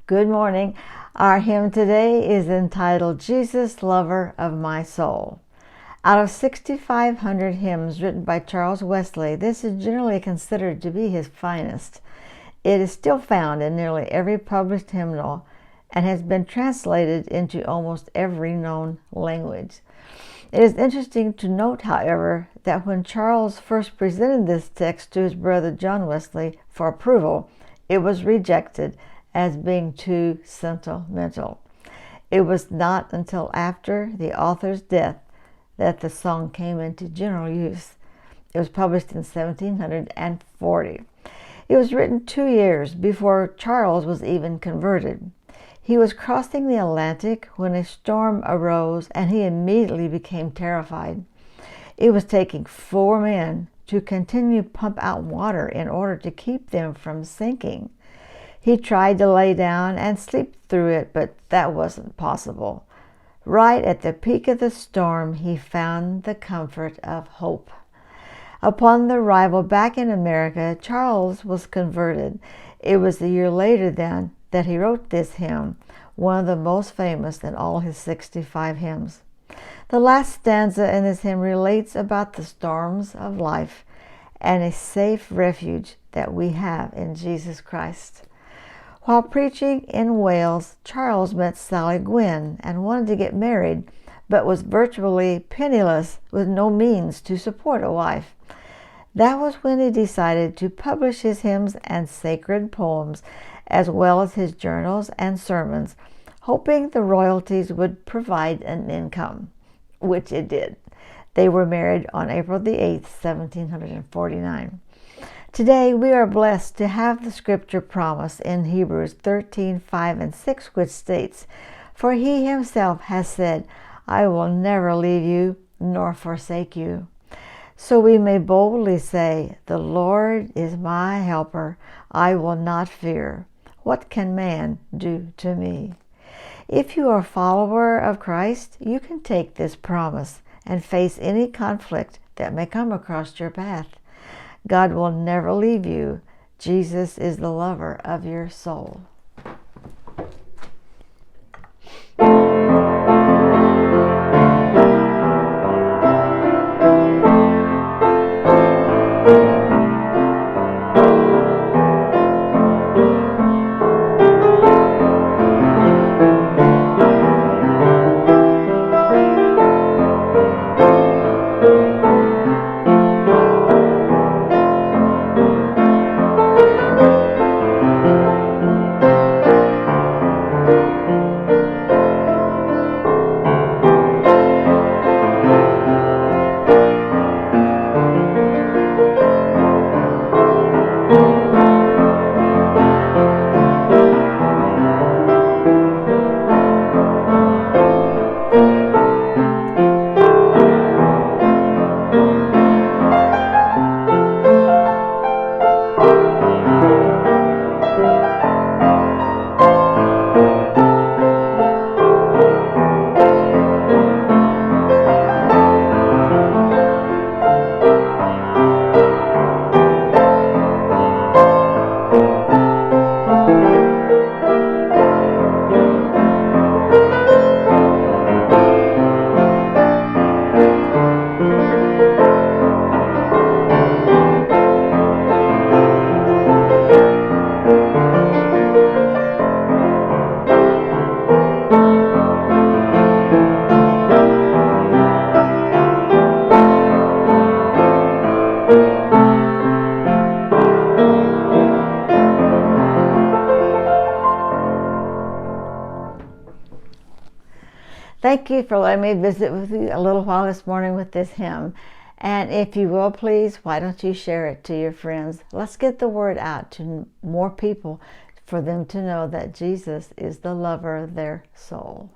Good morning. Our hymn today is entitled, Jesus, Lover of My Soul. Out of 6,500 hymns written by Charles Wesley, this is generally considered to be his finest. It is still found in nearly every published hymnal and has been translated into almost every known language. It is interesting to note, however, that when Charles first presented this text to his brother John Wesley for approval, it was rejected as being too sentimental. It was not until after the author's death that the song came into general use. It was published in 1740. It was written 2 years before Charles was even converted. He was crossing the Atlantic when a storm arose, and he immediately became terrified. It was taking 4 men to continue to pump out water in order to keep them from sinking. He tried to lay down and sleep through it, but that wasn't possible. Right at the peak of the storm, he found the comfort of hope. Upon the arrival back in America, Charles was converted. It was a year later then that he wrote this hymn, one of the most famous in all his 65 hymns. The last stanza in this hymn relates about the storms of life and a safe refuge that we have in Jesus Christ. While preaching in Wales, Charles met Sally Gwynn and wanted to get married, but was virtually penniless with no means to support a wife. That was when he decided to publish his hymns and sacred poems, as well as his journals and sermons, hoping the royalties would provide an income, which it did. They were married on April the 8th, 1749. Today we are blessed to have the scripture promise in Hebrews 13:5 and 6, which states, "For he himself has said, I will never leave you nor forsake you." So we may boldly say, "The Lord is my helper. I will not fear. What can man do to me?" If you are a follower of Christ, you can take this promise and face any conflict that may come across your path. God will never leave you. Jesus is the lover of your soul. Thank you for letting me visit with you a little while this morning with this hymn. And if you will, please, why don't you share it to your friends? Let's get the word out to more people for them to know that Jesus is the lover of their soul.